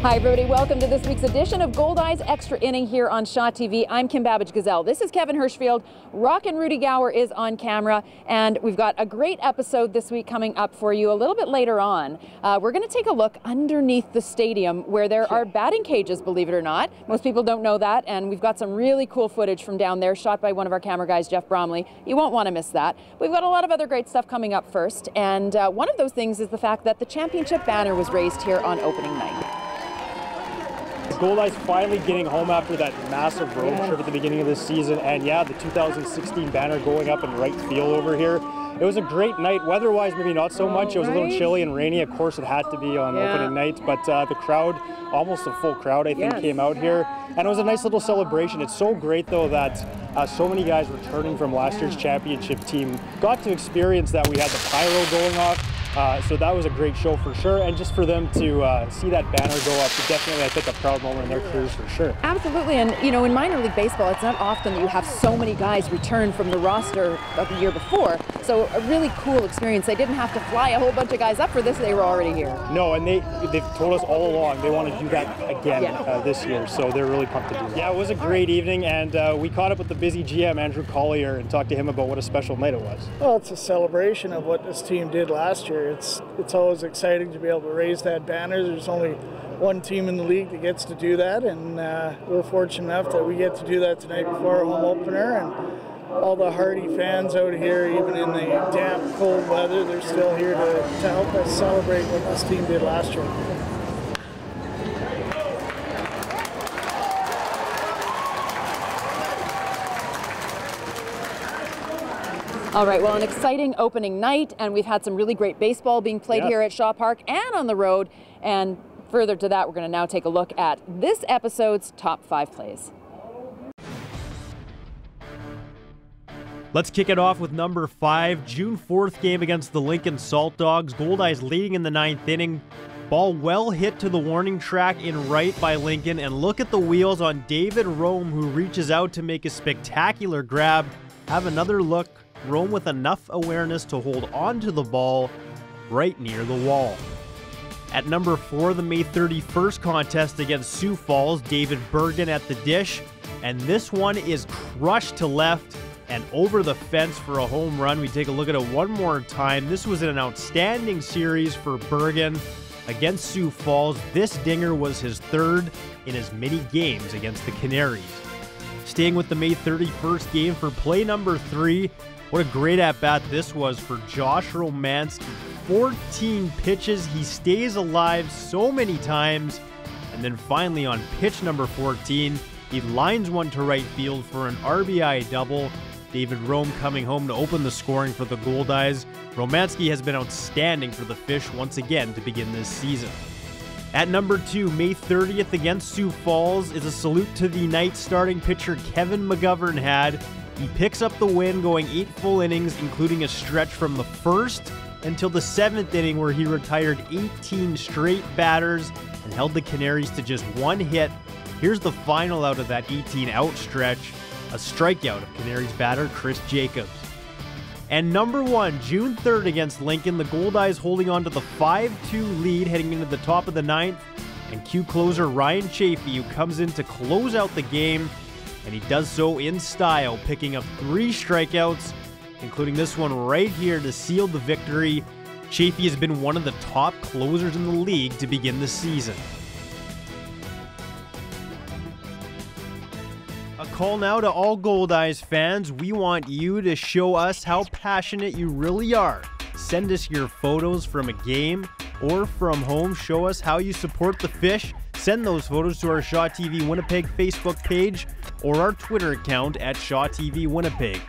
Hi everybody, welcome to this week's edition of Goldeyes Extra Inning here on Shaw TV. I'm Kim Babbage-Gazelle. This is Kevin Hirschfield. Rockin' Rudy Gower is on camera, and we've got a great episode this week coming up for you a little bit later on. We're going to take a look underneath the stadium where there are batting cages, believe it or not. Most people don't know that, and we've got some really cool footage from down there shot by one of our camera guys, Jeff Bromley. You won't want to miss that. We've got a lot of other great stuff coming up first, and one of those things is the fact that the championship banner was raised here on opening night. Goldeyes finally getting home after that massive road trip at the beginning of this season, and yeah, the 2016 banner going up in right field over here. It was a great night. Weather-wise, maybe not so much. It was a little chilly and rainy. Of course, it had to be on opening night, but the crowd, almost a full crowd, I think, came out here, and it was a nice little celebration. It's so great, though, that so many guys returning from last year's championship team got to experience that. We had the pyro going off. So that was a great show for sure, and just for them to see that banner go up, definitely I think a proud moment in their careers for sure. Absolutely, and you know, in minor league baseball, it's not often that you have so many guys return from the roster of the year before, so a really cool experience. They didn't have to fly a whole bunch of guys up for this, they were already here. No, and they've told us all along they want to do that again this year, so they're really pumped to do that. Yeah, it was a great evening, and we caught up with the busy GM, Andrew Collier, and talked to him about what a special night it was. Well, it's a celebration of what this team did last year. It's always exciting to be able to raise that banner. There's only one team in the league that gets to do that, and we're fortunate enough that we get to do that tonight before our home opener. And all the hardy fans out here, even in the damp, cold weather, they're still here to help us celebrate what this team did last year. All right, well, an exciting opening night, and we've had some really great baseball being played here at Shaw Park and on the road. And further to that, we're going to now take a look at this episode's top 5 plays. Let's kick it off with number 5, June 4th game against the Lincoln Salt Dogs. Goldeyes leading in the 9th inning. Ball well hit to the warning track in right by Lincoln, and look at the wheels on David Rome, who reaches out to make a spectacular grab. Have another look. Rome with enough awareness to hold on to the ball right near the wall. At number 4, the May 31st contest against Sioux Falls, David Bergen at the dish, and this one is crushed to left and over the fence for a home run. We take a look at it one more time. This was an outstanding series for Bergen against Sioux Falls. This dinger was his 3rd in as many games against the Canaries. Staying with the May 31st game for play number 3, what a great at-bat this was for Josh Romanski. 14 pitches, he stays alive so many times, and then finally on pitch number 14, he lines one to right field for an RBI double. David Rome coming home to open the scoring for the Goldeyes. Romanski has been outstanding for the Fish once again to begin this season. At number 2, May 30th against Sioux Falls is a salute to the night starting pitcher Kevin McGovern had. He picks up the win going 8 full innings, including a stretch from the 1st until the 7th inning where he retired 18 straight batters and held the Canaries to just 1 hit. Here's the final out of that 18-out stretch, a strikeout of Canaries batter Chris Jacobs. And number 1, June 3rd against Lincoln, the Goldeyes holding on to the 5-2 lead heading into the top of the 9th, and Q closer Ryan Chafee, who comes in to close out the game, and he does so in style, picking up 3 strikeouts, including this one right here to seal the victory. Chafee has been one of the top closers in the league to begin the season. A call now to all Goldeyes fans. We want you to show us how passionate you really are. Send us your photos from a game or from home. Show us how you support the Fish. Send those photos to our Shaw TV Winnipeg Facebook page or our Twitter account at Shaw TV Winnipeg.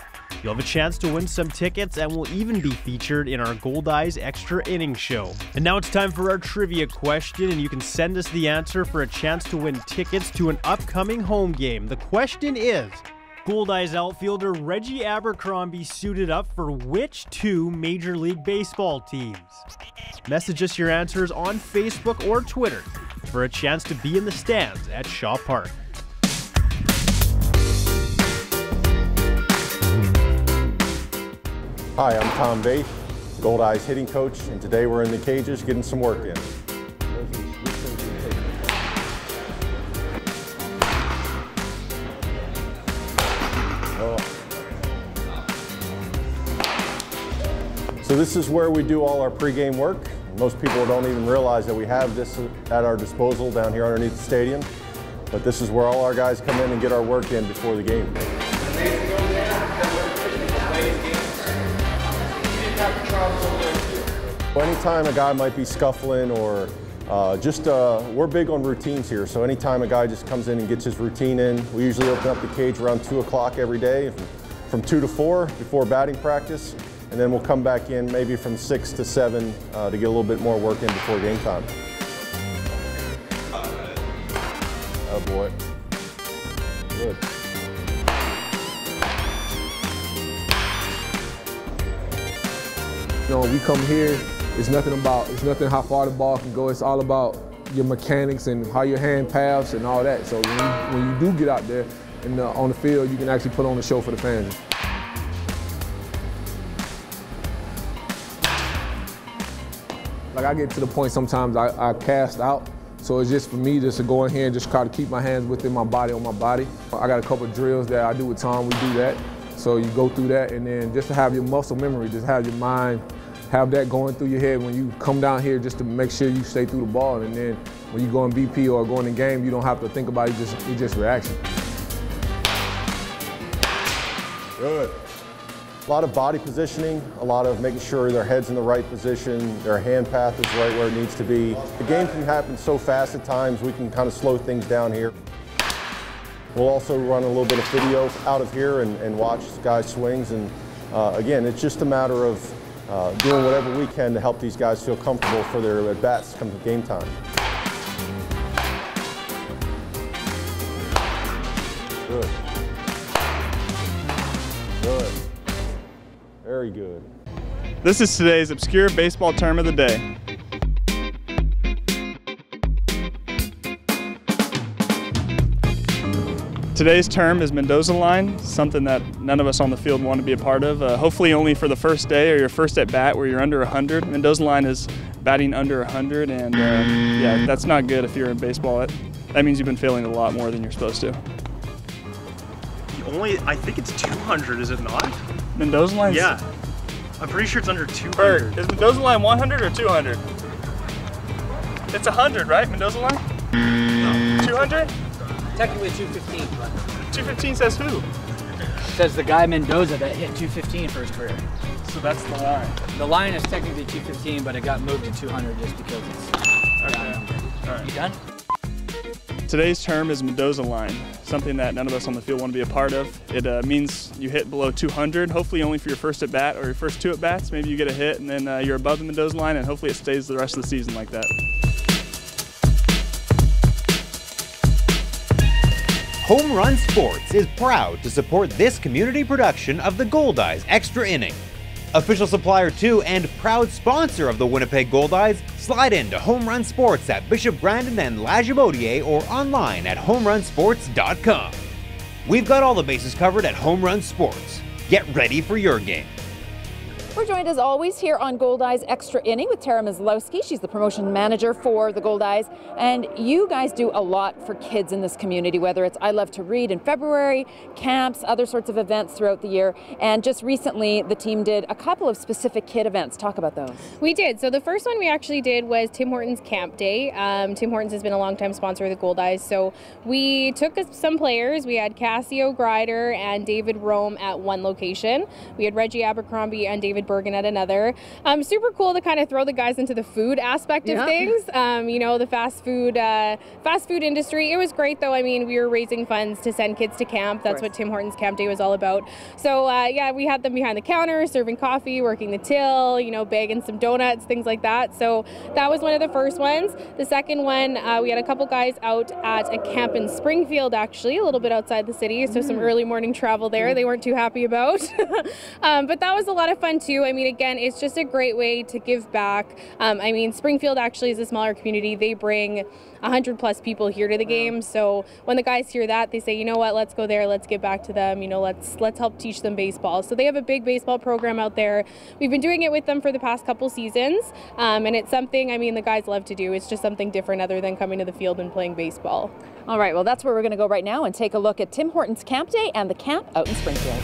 You'll have a chance to win some tickets and will even be featured in our Goldeyes Extra Inning show. And now it's time for our trivia question, and you can send us the answer for a chance to win tickets to an upcoming home game. The question is, Goldeyes outfielder Reggie Abercrombie suited up for which 2 Major League Baseball teams? Message us your answers on Facebook or Twitter for a chance to be in the stands at Shaw Park. Hi, I'm Tom Vaeth, Goldeyes hitting coach, and today we're in the cages getting some work in. So this is where we do all our pregame work. Most people don't even realize that we have this at our disposal down here underneath the stadium. But this is where all our guys come in and get our work in before the game. Anytime a guy might be scuffling or we're big on routines here, so anytime a guy just comes in and gets his routine in, we usually open up the cage around 2 o'clock every day, from 2 to 4 before batting practice, and then we'll come back in maybe from 6 to 7 to get a little bit more work in before game time. Oh boy. Good. You know, when we come here, it's nothing how far the ball can go. It's all about your mechanics and how your hand paths and all that. So when you do get out there and on the field, you can actually put on a show for the fans. Like I get to the point sometimes I cast out. So it's just for me just to go in here and just try to keep my hands within my body, on my body. I got a couple of drills that I do with Tom, we do that. So you go through that, and then just to have your muscle memory, just have your mind, have that going through your head when you come down here, just to make sure you stay through the ball. And then when you go in BP or go in the game, you don't have to think about it, it's just reaction. Good. A lot of body positioning, a lot of making sure their head's in the right position, their hand path is right where it needs to be. The game can happen so fast at times, we can kind of slow things down here. We'll also run a little bit of video out of here and watch guys' swings. And again, it's just a matter of doing whatever we can to help these guys feel comfortable for their at-bats come to game time. Good. Good. Very good. This is today's obscure baseball term of the day. Today's term is Mendoza line, something that none of us on the field want to be a part of. Hopefully only for the first day or your first at bat where you're under 100. Mendoza line is batting under 100, and yeah, that's not good if you're in baseball. That means you've been failing a lot more than you're supposed to. I think it's 200, is it not? Mendoza line? Yeah. I'm pretty sure it's under 200. Is Mendoza line 100 or 200? It's 100, right? Mendoza line? No. 200? Technically 215, but 215 says who? Says the guy Mendoza that hit 215 for his career. So that's the line. The line is technically 215, but it got moved to 200 just because it's okay. All right. You done? Today's term is Mendoza line, something that none of us on the field want to be a part of. It means you hit below 200, hopefully only for your first at bat or your first 2 at bats. Maybe you get a hit and then you're above the Mendoza line, and hopefully it stays the rest of the season like that. Home Run Sports is proud to support this community production of the Goldeyes Extra Inning. Official supplier to and proud sponsor of the Winnipeg Goldeyes, slide into Home Run Sports at Bishop Grandin and Lagimodiere or online at homerunsports.com. We've got all the bases covered at Home Run Sports. Get ready for your game. We're joined as always here on Goldeyes Extra Inning with Tara Myslowski. She's the promotion manager for the Goldeyes, and you guys do a lot for kids in this community, whether it's I Love to Read in February, camps, other sorts of events throughout the year. And just recently the team did a couple of specific kid events. Talk about those. We did. So the first one we actually did was Tim Hortons Camp Day. Tim Hortons has been a longtime sponsor of the Goldeyes, so we took some players. We had Casio Grider and David Rome at one location. We had Reggie Abercrombie and David Bergen at another. Super cool to kind of throw the guys into the food aspect of things. You know, the fast food industry. It was great though. I mean, we were raising funds to send kids to camp. That's what Tim Hortons Camp Day was all about. So yeah, we had them behind the counter, serving coffee, working the till, you know, bagging some donuts, things like that. So that was one of the first ones. The second one, we had a couple guys out at a camp in Springfield, actually, a little bit outside the city. So some early morning travel there. They weren't too happy about. But that was a lot of fun too. I mean, again, it's just a great way to give back. I mean, Springfield actually is a smaller community. They bring 100+ people here to the game. So when the guys hear that, they say, you know what, let's go there, let's give back to them, you know, let's help teach them baseball. So they have a big baseball program out there. We've been doing it with them for the past couple seasons, and it's something, I mean, the guys love to do. It's just something different other than coming to the field and playing baseball. All right, well, that's where we're going to go right now and take a look at Tim Hortons Camp Day and the camp out in Springfield.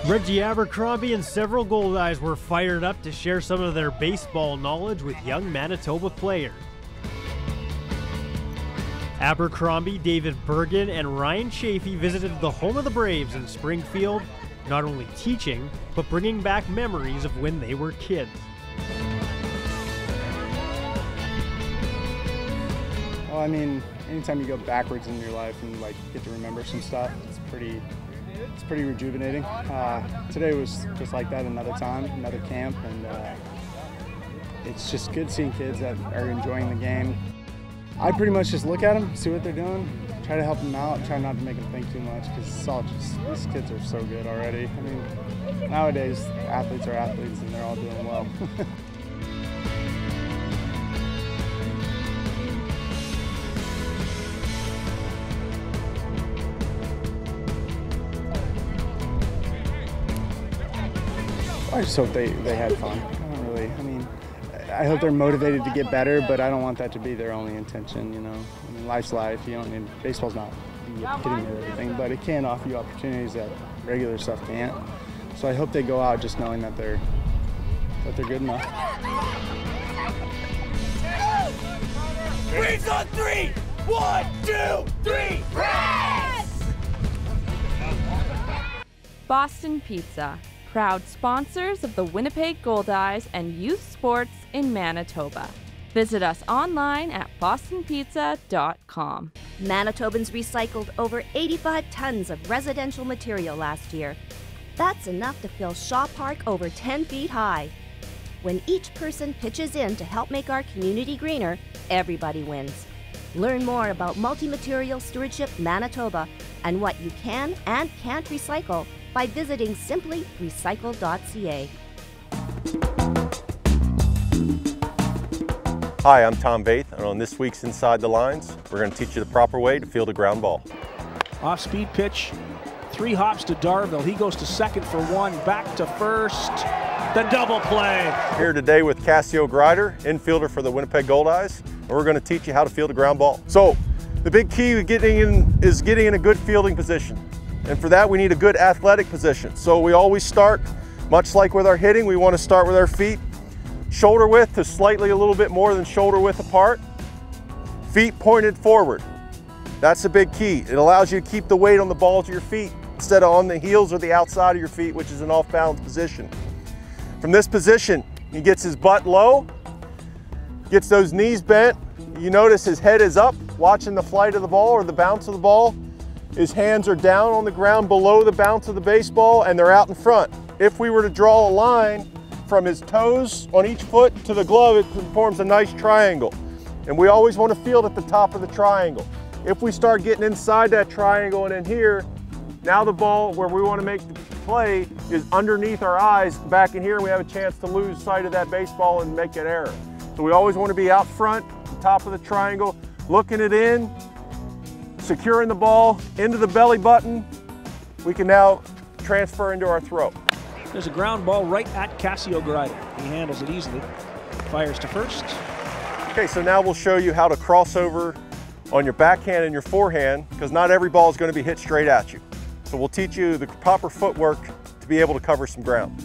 Reggie Abercrombie and several Goldeyes were fired up to share some of their baseball knowledge with young Manitoba players. Abercrombie, David Bergen, and Ryan Chafee visited the home of the Braves in Springfield, not only teaching, but bringing back memories of when they were kids. Well, I mean, anytime you go backwards in your life and like get to remember some stuff, it's pretty rejuvenating. Today was just like that, another time, another camp, and it's just good seeing kids that are enjoying the game. I pretty much just look at them, see what they're doing, try to help them out, try not to make them think too much, because it's all just, these kids are so good already. I mean, nowadays, athletes are athletes and they're all doing well. I just hope they had fun. I hope they're motivated to get better, but I don't want that to be their only intention, you know. I mean, life's life. You don't need, baseball's not hitting or everything, but it can offer you opportunities that regular stuff can't. So I hope they go out just knowing that they're good enough. Freeze on 3! 1, 2, 3, press! Boston Pizza, proud sponsors of the Winnipeg Goldeyes and youth sports in Manitoba. Visit us online at bostonpizza.com. Manitobans recycled over 85 tons of residential material last year. That's enough to fill Shaw Park over 10 feet high. When each person pitches in to help make our community greener, everybody wins. Learn more about Multi-Material Stewardship Manitoba and what you can and can't recycle by visiting simplyrecycle.ca. Hi, I'm Tom Vaeth, and on this week's Inside the Lines, we're going to teach you the proper way to field a ground ball. Off-speed pitch, 3 hops to Darville. He goes to second for 1, back to first, the double play. Here today with Casio Grider, infielder for the Winnipeg Goldeyes, and we're going to teach you how to field a ground ball. So, the big key is getting in a good fielding position. And for that, we need a good athletic position. So we always start, much like with our hitting, we want to start with our feet shoulder width to slightly a little bit more than shoulder width apart. Feet pointed forward. That's a big key. It allows you to keep the weight on the balls of your feet instead of on the heels or the outside of your feet, which is an off-balance position. From this position, he gets his butt low, gets those knees bent. You notice his head is up, watching the flight of the ball or the bounce of the ball. His hands are down on the ground below the bounce of the baseball, and they're out in front. If we were to draw a line from his toes on each foot to the glove, it forms a nice triangle. And we always want to field at the top of the triangle. If we start getting inside that triangle and in here, now the ball where we want to make the play is underneath our eyes back in here, and we have a chance to lose sight of that baseball and make an error. So we always want to be out front, the top of the triangle, looking it in, securing the ball into the belly button. We can now transfer into our throw. There's a ground ball right at Casio Grider. He handles it easily. Fires to first. Okay, so now we'll show you how to cross over on your backhand and your forehand, because not every ball is going to be hit straight at you. So we'll teach you the proper footwork to be able to cover some ground.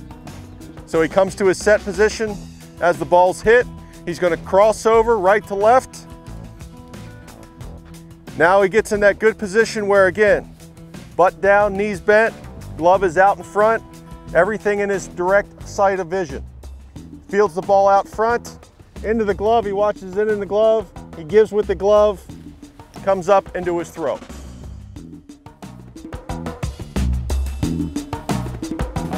So he comes to his set position as the ball's hit. He's going to cross over right to left. Now he gets in that good position where, again, butt down, knees bent, glove is out in front, everything in his direct sight of vision. Fields the ball out front, into the glove, he watches it in the glove, he gives with the glove, comes up into his throw. All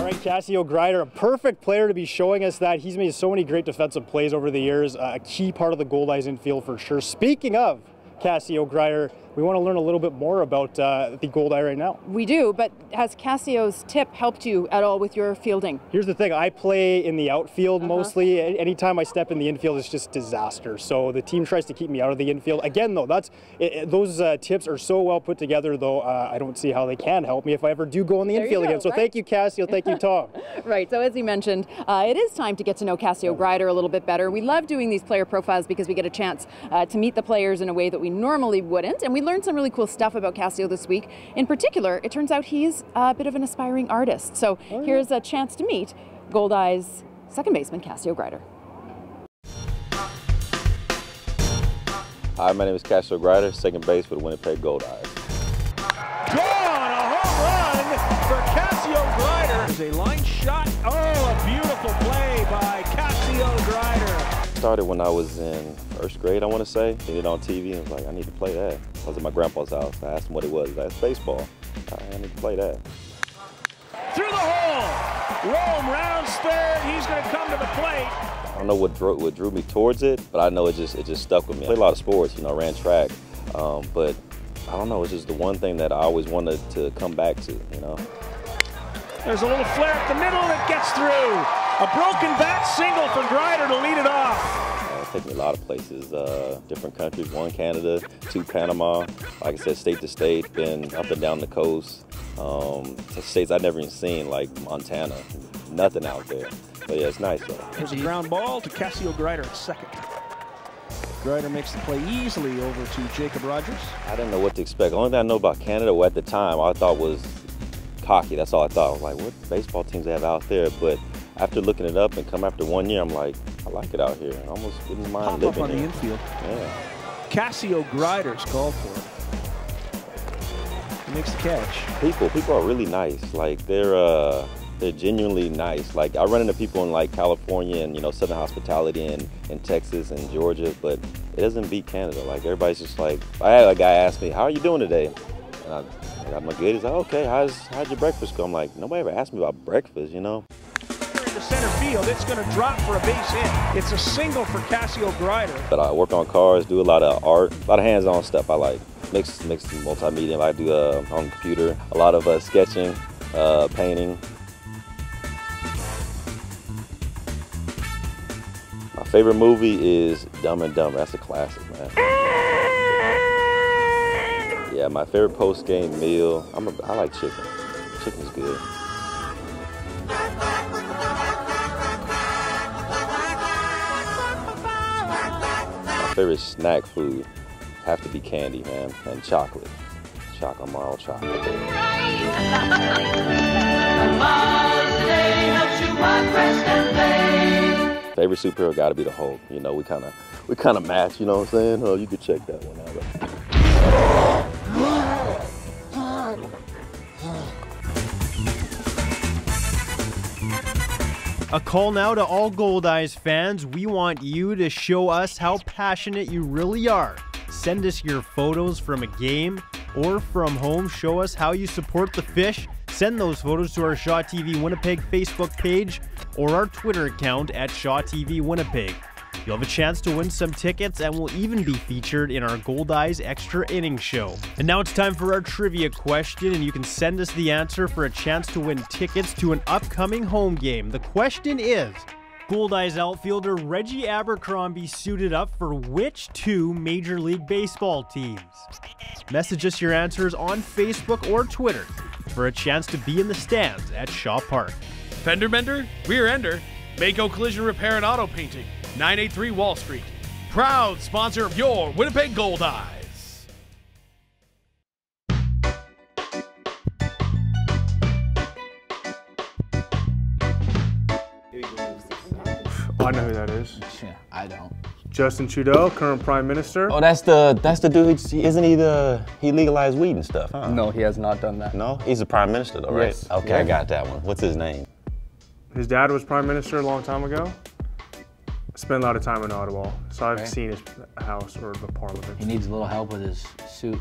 right, Casio Grider, a perfect player to be showing us that. He's made so many great defensive plays over the years, a key part of the Goldeyes infield for sure. Speaking of Casio Grider, we want to learn a little bit more about the Goldeye right now. We do, but has Casio's tip helped you at all with your fielding? Here's the thing, I play in the outfield mostly. Anytime I step in the infield, it's just disaster. So the team tries to keep me out of the infield. Again, though, those tips are so well put together, though, I don't see how they can help me if I ever do go in the infield again. So thank you, Casio. Thank you, Tom. Right, so as he mentioned, it is time to get to know Casio Grider a little bit better. We love doing these player profiles because we get a chance to meet the players in a way that we normally wouldn't, and we learned some really cool stuff about Casio this week. In particular, it turns out he's a bit of an aspiring artist. So here's a chance to meet Goldeyes second baseman Casio Grider. Hi, my name is Casio Grider, second base for the Winnipeg Goldeyes. Gone! A home run for Casio Grider. There's a line shot. Oh, a beautiful play by Casio Grider. Started when I was in first grade, I want to say. Seen it on TV and was like, I need to play that. I was at my grandpa's house. I asked him what it was. He's like, it's baseball. I need to play that. Through the hole. Rome rounds third. He's going to come to the plate. I don't know what drew me towards it, but I know it just stuck with me. I played a lot of sports, you know, ran track, but I don't know, it's just the one thing that I always wanted to come back to, you know. There's a little flare up the middle that gets through. A broken bat single for Grider to lead it off. It's taken me a lot of places, different countries, 1 Canada, 2 Panama. Like I said, state to state, been up and down the coast. To states I've never even seen, like Montana, nothing out there. But yeah, it's nice though. There's a ground ball to Casio Grider at second. Grider makes the play easily over to Jacob Rogers. I didn't know what to expect. The only thing I know about Canada at the time, I thought was hockey. That's all I thought. I was like, what baseball teams they have out there? But after looking it up and come after 1 year, I'm like, I like it out here. I almost wouldn't mind living on here. The infield. Yeah. Casio Grider's called for it. He makes the catch. People are really nice. Like they're genuinely nice. Like I run into people in like California and, you know, Southern hospitality in Texas and Georgia, but it doesn't beat Canada. Like everybody's just like, I had a guy ask me, how are you doing today? And I'm like, good. He's like, okay, how'd your breakfast go? I'm like, nobody ever asked me about breakfast, you know? Into center field, it's going to drop for a base hit. It's a single for Casio Grider. But I work on cars, do a lot of art, a lot of hands-on stuff I like. Mixed multimedia, I do on the computer, a lot of sketching, painting. My favorite movie is Dumb and Dumber. That's a classic, man. Yeah, my favorite post-game meal, I like chicken. Chicken's good. My favorite snack food have to be candy, man, and chocolate. I'm all chocolate. Favorite superhero got to be the Hulk. You know, we kind of match. You know what I'm saying? Oh, you could check that one out. A call now to all Goldeyes fans. We want you to show us how passionate you really are. Send us your photos from a game or from home. Show us how you support the Fish. Send those photos to our Shaw TV Winnipeg Facebook page or our Twitter account at Shaw TV Winnipeg. You'll have a chance to win some tickets and will even be featured in our Goldeyes Extra Inning show. And now it's time for our trivia question, and you can send us the answer for a chance to win tickets to an upcoming home game. The question is, Goldeyes outfielder Reggie Abercrombie suited up for which 2 Major League Baseball teams? Message us your answers on Facebook or Twitter for a chance to be in the stands at Shaw Park. Fender bender, rear ender, Mako Collision Repair and Auto Painting, 983 Wall Street. Proud sponsor of your Winnipeg Goldeyes. I know who that is. Yeah, I don't. Justin Trudeau, current Prime Minister. Oh, that's the dude. Isn't he legalized weed and stuff, huh? No, he has not done that. No? He's the Prime Minister though, right? Yes. Okay, I got that one. What's his name? His dad was Prime Minister a long time ago. I spent a lot of time in Ottawa, so I've seen his house or the parliament. He needs a little help with his suit.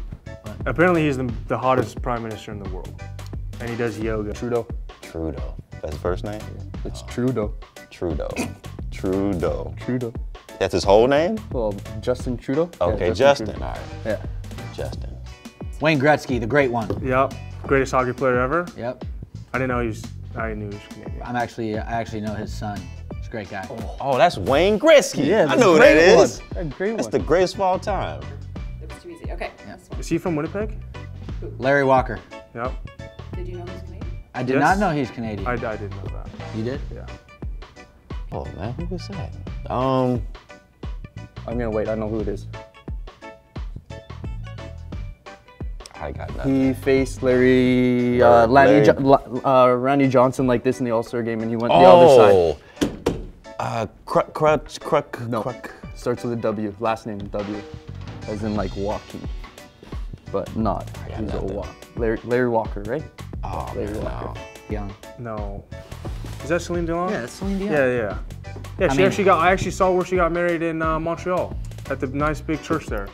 Apparently he's the hottest Prime Minister in the world. And he does yoga. Trudeau. That's his first name? It's Trudeau. Trudeau. That's his whole name? Well, Justin Trudeau. Okay, yeah, Justin. Trudeau. All right. Yeah. Justin. Wayne Gretzky, the great one. Yep. Greatest hockey player ever. Yep. I didn't know he was. I knew he was Canadian. I actually know his son. He's a great guy. Oh, that's Wayne Gretzky. Yeah, I know who that is. A great one. That's the greatest of all time. It was too easy. Okay. Yeah. Is he from Winnipeg? Larry Walker. Yep. Did you know he's Canadian? I did not know he's Canadian. I didn't know that. You did? Yeah. Oh man, who was that? I'm gonna wait. I know who it is. I got nothing. He faced Randy Johnson like this in the All-Star game, and he went the other side. Crutch. Starts with a W. Last name W, as in like walking, but not. He's a walk. Larry Walker, right? Oh, Larry Walker. Young. No. Is that Celine Dion? Yeah, that's Celine Dion. Yeah. I actually saw where she got married in Montreal at the nice big church there.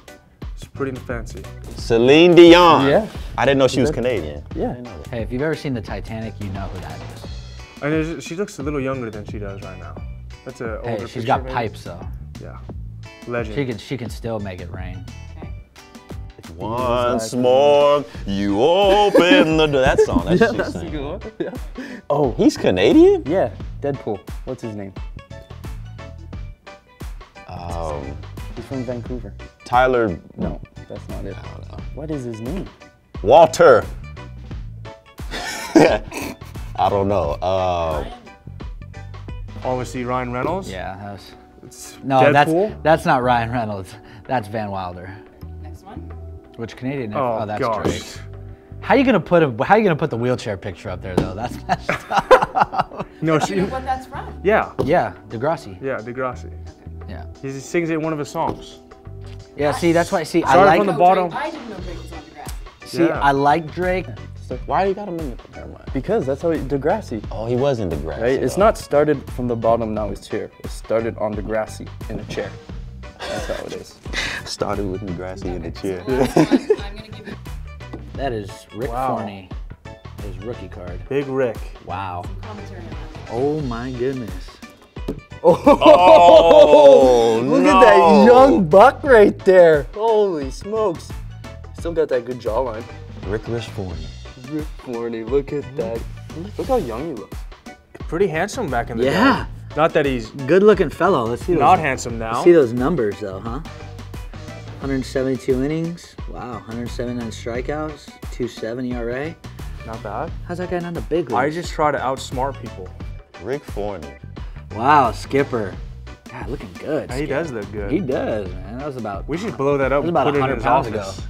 It's pretty fancy. Celine Dion. Yeah. I didn't know she was Canadian. Yeah. Hey, if you've ever seen the Titanic, you know who that is. And she looks a little younger than she does right now. That's a older Hey, she's picture, got maybe. pipes though. Yeah. Legend. She can still make it rain. Once more, you open the door. That song, that's what she's singing. Yeah. Oh, he's Canadian? Yeah, Deadpool. What's his name? He's from Vancouver. Tyler. No, that's not it. I don't know. What is his name? Walter. I don't know. Obviously Ryan Reynolds. Yeah, No, Deadpool? that's not Ryan Reynolds. That's Van Wilder. Next one. Which Canadian? Oh, that's gosh. Drake. How you gonna put the wheelchair picture up there though? That's messed up. No, Do you know what that's from? Yeah. Yeah, Degrassi. Yeah, Degrassi. Yeah. He sings it in one of his songs. Yeah, see, that's why. See, Started I like from the bottom. I didn't know Drake was on Degrassi. See, I like Drake. Why you got him in the camera? Because that's how Degrassi. Oh, he was in Degrassi. Right? It's not started from the bottom, now it's here. It started on Degrassi in a chair. That's how it is. Started with Degrassi in the chair. That is Rick Forney. His rookie card. Big Rick. Wow. Oh my goodness. Oh, look at that young buck right there. Holy smokes. Still got that good jawline. Rick Forney. Rick Forney, look at that. Look how young he looks. Pretty handsome back in the day. Yeah. Not that he's good looking fellow. Let's see those. Not handsome now. Let's see those numbers though, huh? 172 innings. Wow, 179 strikeouts, 2.7 ERA. Not bad. How's that guy not in the big leagues? I just try to outsmart people. Rick Forney. Wow, Skipper. God, looking good. Yeah, he does look good. He does, man. That was about. We should blow that up. That was about and put 100 it in his pounds ago. office.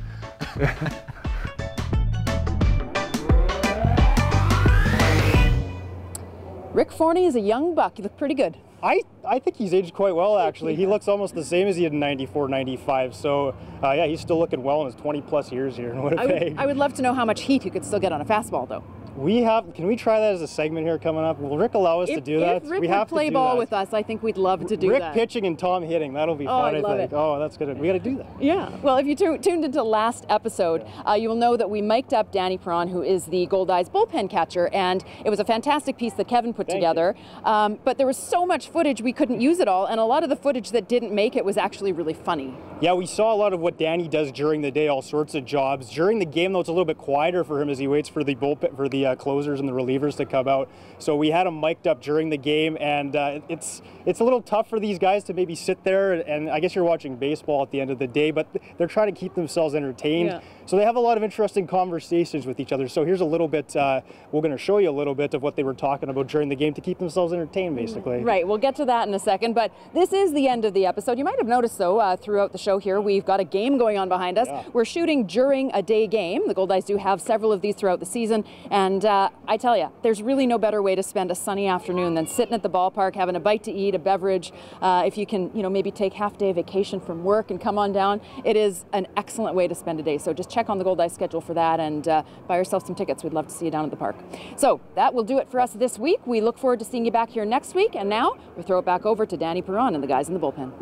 Rick Forney is a young buck. He looked pretty good. I think he's aged quite well, actually. He looks almost the same as he did in 94, 95. So, yeah, he's still looking well in his 20-plus years here in Winnipeg. I would love to know how much heat he could still get on a fastball, though. Can we try that as a segment here coming up? Will Rick allow us to do that? If Rick we would have play to do ball that. with us, I think we'd love to do Rick that. pitching and Tom hitting. That'll be fun, I love think. it. Oh, that's good. We got to do that. Yeah. Well, if you tuned into last episode, you will know that we mic'd up Danny Perron, who is the Goldeyes bullpen catcher, and it was a fantastic piece that Kevin put together. But there was so much footage we couldn't use it all, and a lot of the footage that didn't make it was actually really funny. Yeah, we saw a lot of what Danny does during the day, all sorts of jobs. During the game, though, it's a little bit quieter for him as he waits for the bullpen, for the closers and the relievers to come out. So we had him mic'd up during the game, and it's a little tough for these guys to maybe sit there, and I guess you're watching baseball at the end of the day, but they're trying to keep themselves entertained. Yeah. So they have a lot of interesting conversations with each other. So here's a little bit, we're going to show you a little bit of what they were talking about during the game to keep themselves entertained, basically. Right, we'll get to that in a second, but this is the end of the episode. You might have noticed, though, throughout the show here, we've got a game going on behind us. Yeah. We're shooting during a day game. The Goldeyes do have several of these throughout the season, and I tell you, there's really no better way to spend a sunny afternoon than sitting at the ballpark, having a bite to eat, a beverage. If you can, maybe take half-day vacation from work and come on down, it is an excellent way to spend a day. So just check on the Goldeyes schedule for that and buy yourself some tickets. We'd love to see you down at the park. So that will do it for us this week. We look forward to seeing you back here next week. And now we throw it back over to Danny Perron and the guys in the bullpen.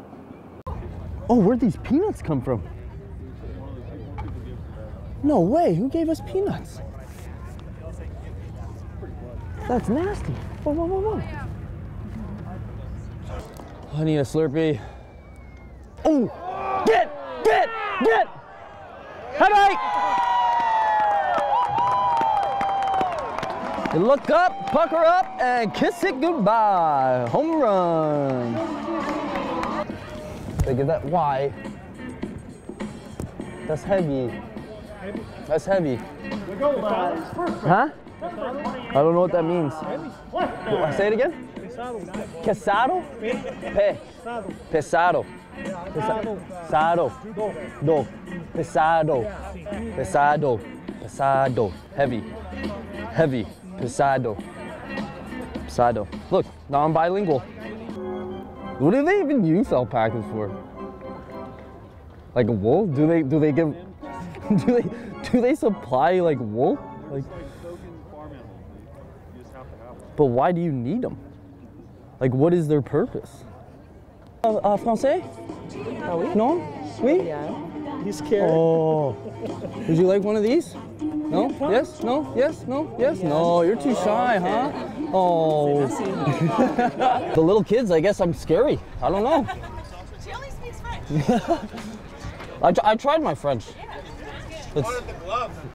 Oh, where'd these peanuts come from? No way, who gave us peanuts? That's nasty. Whoa, whoa, whoa, whoa. I need a Slurpee. Oh, get! Headache! You look up, pucker up, and kiss it goodbye. Home run. Look at that. Why? That's heavy. That's heavy. Huh? I don't know what that means. Say it again? Quesado? Pesado. Pesado. Do. Pesado. Pesado. Pesado. Heavy. Heavy. Pesado. Pesado. Look, now I'm bilingual. What do they even use alpacas for? Like wool? Do they give do they supply like wool? Like, but why do you need them? Like, what is their purpose? Français? Ah oui? Non? Oui? Yeah. He's scared. Oh. Would you like one of these? No? Yes? No? Yes? No? Yes? Yeah. No, you're too shy, huh? Oh. The little kids, I guess I'm scary. I don't know. She only speaks French. I tried my French.